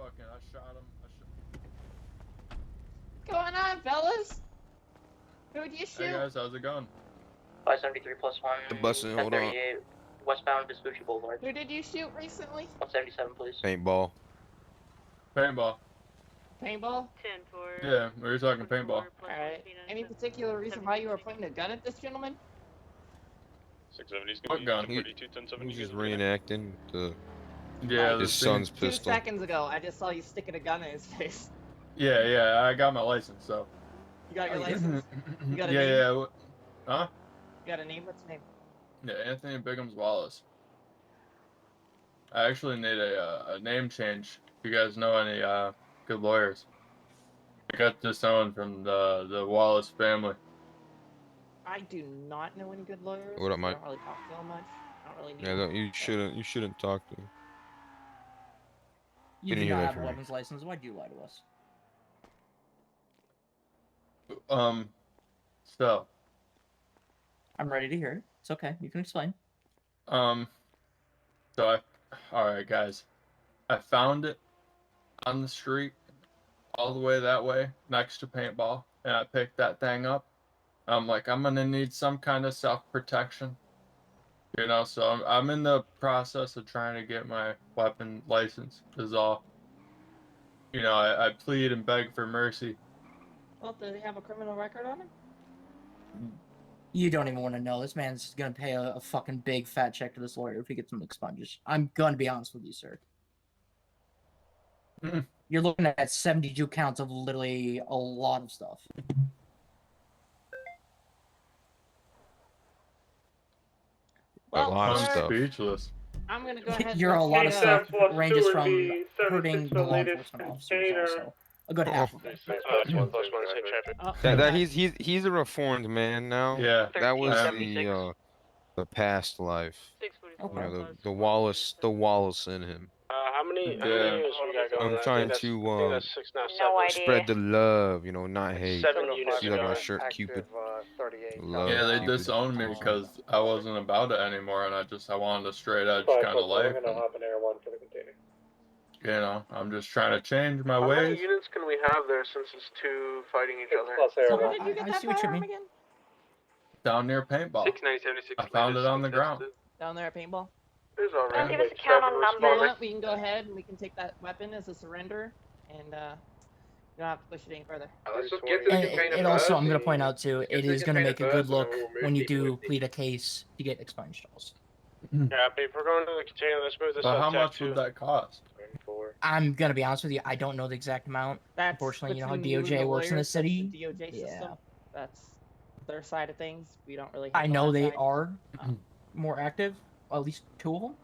I shot him. What's going on, fellas? Who'd you shoot? Hey guys, how's it going? 573 plus 1. The busing, hold on. Westbound Vespucci Boulevard. Who did you shoot recently? 177, please. Paintball. Paintball. Paintball? 10-4. Yeah, we were talking paintball. Alright. Any particular reason why you were pointing a gun at this gentleman? 670's What gun? He's just reenacting his son's pistol. 2 seconds ago, I just saw you sticking a gun in his face. Yeah, I got my license, so. You got your license? You got a yeah, name? yeah. Huh? You got a name? What's your name? Yeah, Anthony Biggums-wallace. I actually need a name change. If you guys know any good lawyers. I got this one from the Wallace family. I do not know any good lawyers. What up, Mike? I don't really talk to them much. I don't really need Yeah, you shouldn't talk to him. You Didn't do hear not that have a from me. weapons license. Why'd you lie to us? So. I'm ready to hear it. It's okay. You can explain. Alright guys. I found it on the street, all the way that way, next to paintball, and I picked that thing up. I'm like, I'm gonna need some kind of self-protection. You know, so I'm in the process of trying to get my weapon license, is all. You know, I plead and beg for mercy. Well, does he have a criminal record on him? You don't even want to know. This man's gonna pay a fucking big fat check to this lawyer if he gets some expunges. I'm gonna be honest with you, sir. You're looking at 72 counts of literally a lot of stuff. Well, a lot of I'm stuff. Speechless. I'm gonna go ahead. You're a lot of stuff ranges from hurting the law latest enforcement officers also. A good half of it. He's a reformed man now. Yeah. That was the past life. Okay. You know, the Wallace in him. How many Yeah. units we got going? I'm trying to No spread idea. the love, you know, not hate. 7 units. See like my shirt, Cupid. Love, Yeah, they Cupid. disowned me because I wasn't about it anymore, and I wanted a straight edge kind of life. And, you know, I'm just trying to change my How ways. many units can we have there since it's 2 fighting each other? So where did you get I that see what you firearm mean. again? Down near paintball. 690, I found it on the ground. Down there at paintball? There's already Don't give us a count on You numbers. know what? We can go ahead and we can take that weapon as a surrender, and you don't have to push it any further. Let's just get to the And container it also, first. I'm going to point out too, Get it to the is going to make a container good first, look and then we'll when you move do people. plead a case to get expunged also. Yeah, but if we're going to the container, let's move this But up. how Tab much 2. would that cost? I'm going to be honest with you, I don't know the exact amount. That's Unfortunately, you know how between you and DOJ the works in the lawyers, city? That's the DOJ Yeah. system. That's their side of things. We don't really. I handle know that they side. are more active, at least 2 of them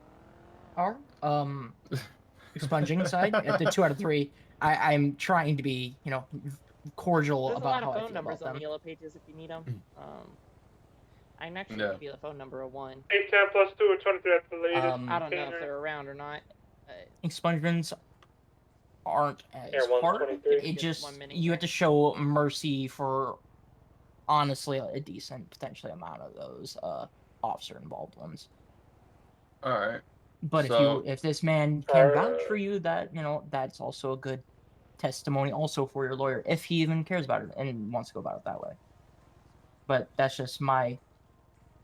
are. Expunging side, at the 2 out of 3, I'm trying to be, you know, cordial There's a about lot how of I phone feel numbers about on the them. yellow pages if you need them. I can actually Yeah. give you the phone number of one. 810 plus 2 or 23 at the latest. I don't know if they're around or not. Expungements aren't as Here, hard. 123. It Just just 1 minute you have to show mercy for honestly a decent potentially amount of those officer involved ones. All right. But So- if this man can vouch for you, that you know that's also a good testimony also for your lawyer if he even cares about it and wants to go about it that way. But that's just my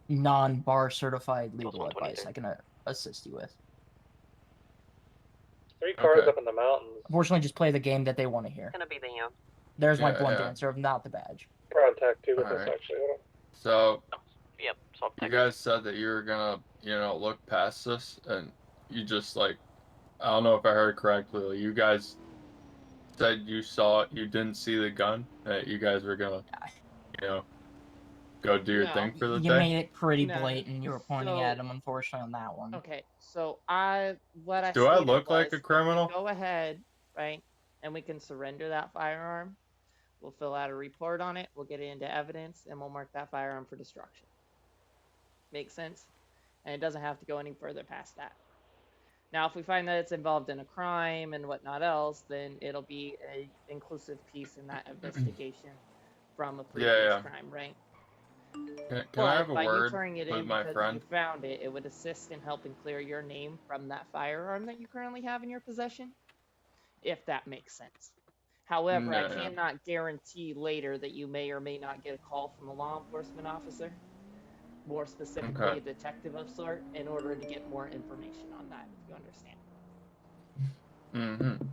non-bar certified legal advice I can assist you with. 3 cars Okay. up in the mountains. Unfortunately, just play the game that they want to hear. Gonna be the There's my Yeah, blunt yeah. answer of not the badge. We're on tack 2 with Alright. this actually. Hold on. So Yep. So you guys said that you were gonna, you know, look past this, and you just like, I don't know if I heard correctly. Like, you guys said you saw it, you didn't see the gun, that you guys were gonna, you know, go do your No. thing for the You day. made it pretty No. blatant. You were pointing So- at him, unfortunately, on that one. Okay, so what I Do I stated look like was, a criminal? Go ahead, right, and we can surrender that firearm. We'll fill out a report on it. We'll get it into evidence, and we'll mark that firearm for destruction. Makes sense? And it doesn't have to go any further past that. Now, if we find that it's involved in a crime and whatnot else, then it'll be a inclusive piece in that investigation from a previous crime, right? Can I have a by you word turning it with in my because friend? you found it, it would assist in helping clear your name from that firearm that you currently have in your possession. if that makes sense. However, I No. cannot guarantee later that you may or may not get a call from a law enforcement officer, more specifically Okay. a detective of sort, in order to get more information on that, if you understand. Mm-hmm.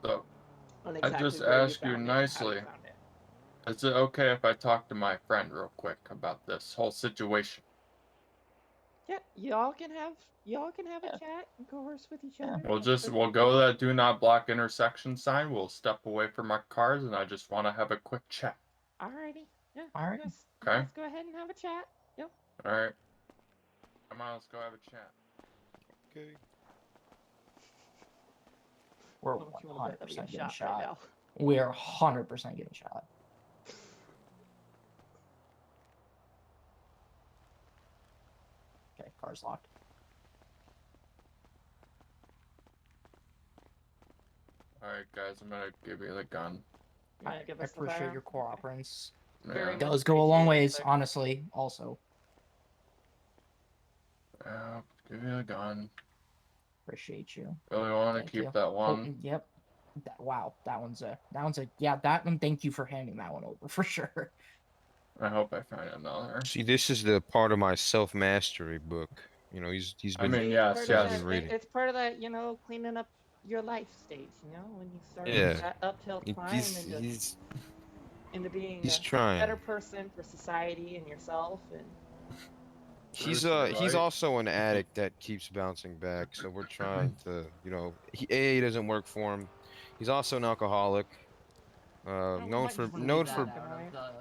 So, On I exactly just where asked you found it, how nicely. you found it. Is it okay if I talk to my friend real quick about this whole situation? Yeah, y'all can have Yeah. a chat and converse with each Yeah. other. We'll go to that do not block intersection sign. We'll step away from our cars, and I just want to have a quick chat. Alrighty. Yeah. Alright. Yes. Okay. Let's go ahead and have a chat. Yep. All right. Come on, let's go have a chat. Okay. We're How much you wanna bet that we 100% get getting shot shot. right now? We're 100% getting shot. Okay, car's locked. All right, guys, I'm gonna give you the gun. You wanna give I us the appreciate firearm? your cooperance. Very Yeah. much Does go a long appreciated, ways, sir. honestly. Also, Yeah, give you the gun. appreciate you. Really want to Thank keep you. that Oh, one. yep. Wow, that one's a yeah. That one. Thank you for handing that one over for sure. I hope I find another. See, this is the part of my self-mastery book. You know, he's I been. mean, See, yes, it's part of yes. I've been reading. It's part of that, cleaning up your life stage. When you start Yeah. that uphill climb He's into being he's a trying. better person for society and yourself. And He's Bruce, he's right? also an addict that keeps bouncing back. So we're trying to, AA doesn't work for him. He's also an alcoholic. Known for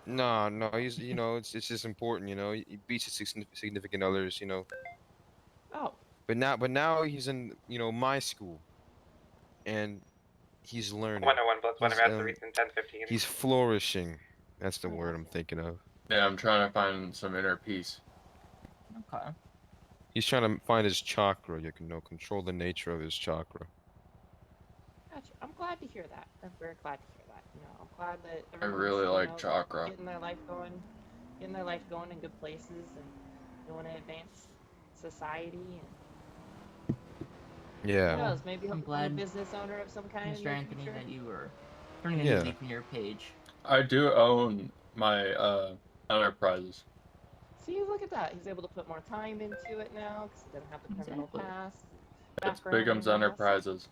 no, he's it's just important. He beats his significant others. oh, But now he's in my school, and he's learning. 101 plus 1 He's, about 3 and 10:15. He's flourishing. That's the Oh, word I'm gotcha. thinking of. Yeah, I'm trying to find some inner peace. Okay. He's trying to find his chakra. Control the nature of his chakra. gotcha. I'm glad to hear that. I'm very glad to hear that. I'm glad that I everyone's really like chakra. getting their life going in good places, and want to advance society. And who Yeah. knows? Maybe he'll I'm become a glad, business owner of some kind in Mr. the Anthony, future. that you were turning a Yeah. new leaf in your page. I do own my enterprises. See, look at that. He's able to put more time into it now because he doesn't have the criminal Exactly. past. It's background Biggums and all. Enterprises.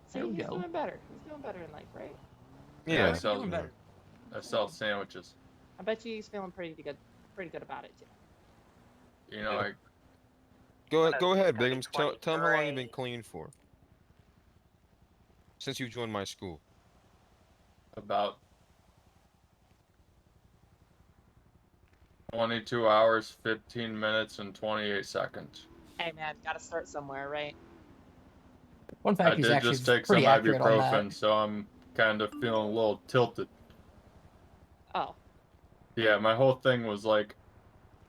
See, There we he's go. doing better. He's doing better in life, right? Yeah, Yeah. Feeling better. I sell sandwiches. I bet you he's feeling pretty good about it too. You know, I Go ahead, Biggums. Tell him how long you've been clean for. Since you joined my school. about 22 hours, 15 minutes, and 28 seconds. Hey man, gotta start somewhere, right? One fact, I he's did actually just take some pretty accurate on that. ibuprofen, so I'm kind of feeling a little tilted. Oh, Yeah, my whole thing was like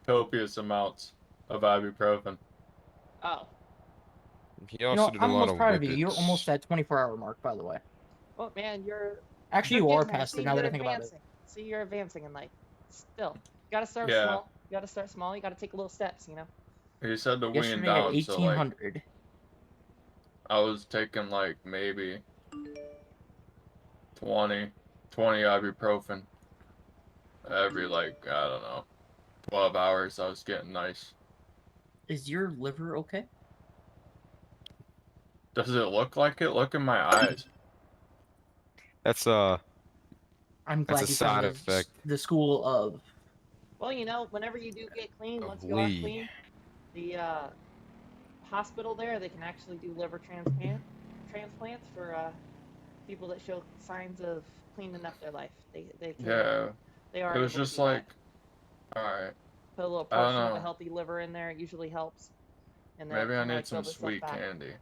copious amounts of ibuprofen. oh. He also did a I'm lot almost of proud of you. You're whippets. almost at 24-hour mark, by the way. Well, man, Actually, you're you are getting there. past See, it now that you're I think about it. advancing. See, you're advancing in life. Still, you gotta start Yeah. small. You gotta start small. You gotta take little steps. He said to wean Yesterday at down, so like 1800. I was taking like maybe 20 ibuprofen every like I don't know 12 hours. I was getting nice. Is your liver okay? Does it look like it? Look in my eyes. That's I'm That's glad a you side found effect. the school of. Well, whenever you do get clean, Of once you are Lee. clean, the hospital there, they can actually do liver transplants for people that show signs of cleaning up their life. They can, Yeah, they are it was able to just do that. like, all right, Put a little I don't portion of a know. healthy liver in there. It usually helps. And they'll Maybe I kinda, need some build itself sweet back. candy.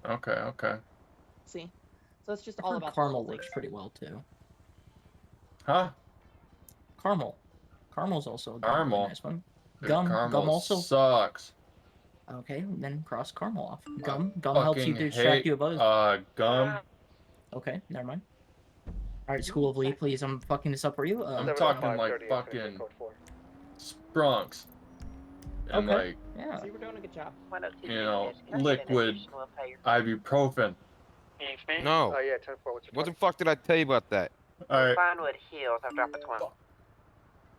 Okay. See, so it's just I've all heard about the caramel little works things. pretty well too. Huh? Caramel's also a Caramel? really nice one. Dude, Gum caramel also. sucks. Okay, then cross caramel off. Gum helps Fucking you to distract hate you of others. gum. Okay, never mind. All right, School of Lee, please. I'm fucking this up for you. I'm you talking know, like fucking sprunks. And Okay. like, Yeah. See, we're doing a good job. liquid ibuprofen. No. Oh, yeah, 10-4. What's your What the fuck did I tell you about that? All right, Vinewood Hills. I've dropped the 20.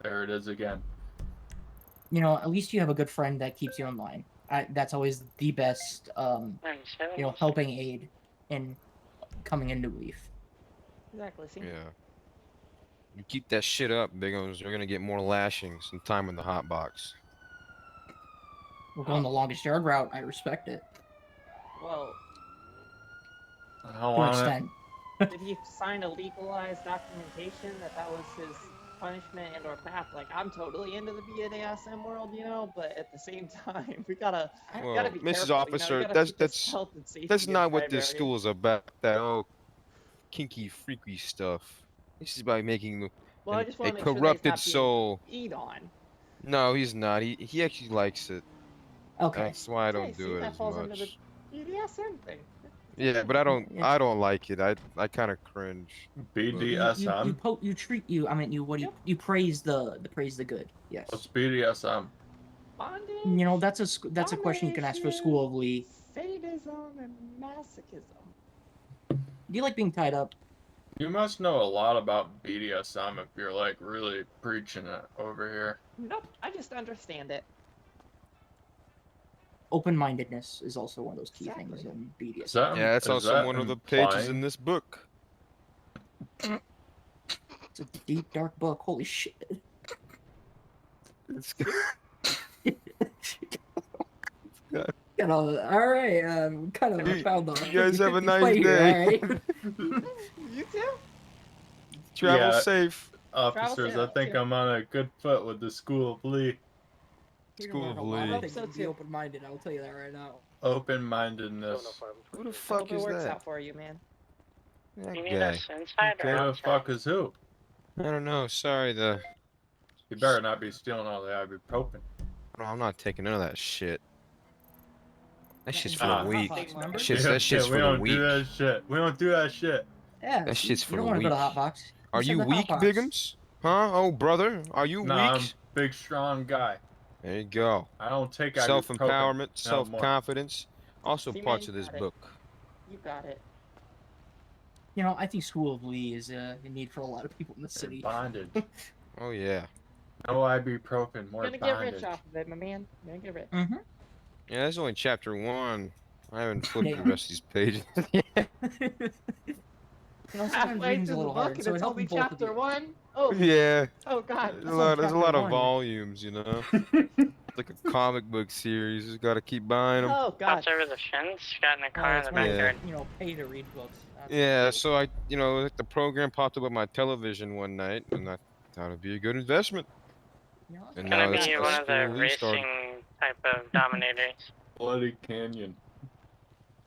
there it is again. You know, at least you have a good friend that keeps you in line. That's always the best, you know, helping aid in coming into Leaf. Exactly. See? Yeah. You keep that shit up, Biggums. You're gonna get more lashings and time in the hot box. We're going the longest yard route. I respect it. Well, I don't To an want it. extent. did he sign a legalized documentation that was his punishment and or path? Like, I'm totally into the BDSM world, you know, but at the same time, we gotta Well, be Mrs. careful, Officer, you know? We gotta keep this that's health and safety that's and not what this priority. school is about. That kinky, freaky stuff. This is by making Well, I a just want to make sure that he's corrupted not being soul. eat on. No, he's not. He actually likes it. Okay. That's why I don't Okay, see, do it that as falls under the much. BDSM thing. Yeah, but I don't Yeah. like it. I kind of cringe. BDSM. You praise the good. Yes. What's BDSM? Bondage. You know, that's a question you can ask for School of Lee. Sadism and masochism. Do you like being tied up? You must know a lot about BDSM if you're like really preaching it over here. Nope, I just understand it. Open-mindedness is also one of those key Exactly. things in BDSM. Is that, Yeah, that's is also that one of the pages implying- in this book. It's a deep, dark book. Holy shit. It's Kind of, all right, kind of You- found the. you guys have a 50-50 nice fight here, day. all right? You too? Travel Yeah. safe. Officers, I safe, think too. I'm on a good foot with the School of Lee. School of I Lee. don't think So you'd be too. open-minded. I'll tell you that right now. Open-mindedness. Who the I fuck hope it is works that? out for you, man. That You need guy. us inside Who or the outside? fuck is who? I don't know. Sorry, You better not be stealing all the ibuprofen. No, I'm not taking none of that shit. That shit's for Ah. the weak. Remember? That shit's Yeah, for we the don't weak. do that shit. We don't do that shit. Yeah. That shit's you for don't the want to go to weak. Hotbox. Are said you the weak, Hotbox. Biggums? Huh? Oh, brother, are you Nah, I'm weak? big, strong guy. There you go. I don't take ibuprofen. Self-empowerment, No more. self-confidence, also See, man, parts you of this got it. book. You got it. You know, I think School of Lee is a need for a lot of people in the city. Bondage. Oh yeah. No ibuprofen, more You're gonna get bondage. rich off of it, my man. You're gonna get rich. Mm-hmm. Yeah, that's only chapter 1. I haven't flipped the Yeah. rest of these pages. Yeah. You know, sometimes Halfway reading's through a the little book hard, and so it it's helps only both of chapter you. 1. Oh, Yeah. oh God. There's That's a lot, only there's a chapter lot of 1. volumes, you know. It's like a comic book series. You just gotta keep buying them. Oh God. Pops over the fence. Got in a car in That's the why, Yeah. backyard. you know, pay to read books. That's Yeah, so the program popped up on my television one night, and I thought it'd be a good investment. You know, And It's now gonna that's be the one of the School of Lee started. racing type of dominators. Bloody Canyon.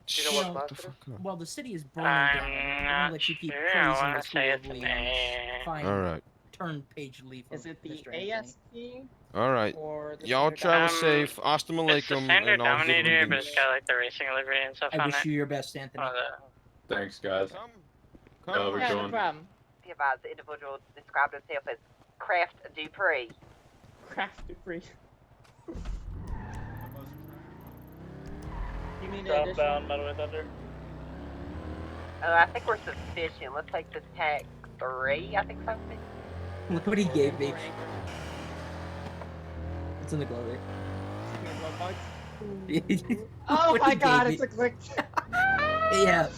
Shut You know, the fuck up. well, the city is burning I'm down. I'm not gonna let you keep sure. I praising wanna the School say of it's Lee an on this A. fine All right, turn page leaf. Is it the Mr. Anthony. ASP all right. or the Y'all standard travel Um, safe. Hasta It's the malaikum, standard and I'll give dominator, you but it's got like the racing livery and stuff I on wish it. you your best, Anthony. One of the Thanks, guys. Come. Yeah, Come. we're Yeah, no going. problem. Be advised, the individual described himself as Kraft Dupree. Craft free. You mean Southbound, additional? Meadoway Thunder. I think we're sufficient. Let's take this tack 3, I think so. Look what he gave me. It's in the glory. Oh What my he God! gave It's a Glick. Yeah,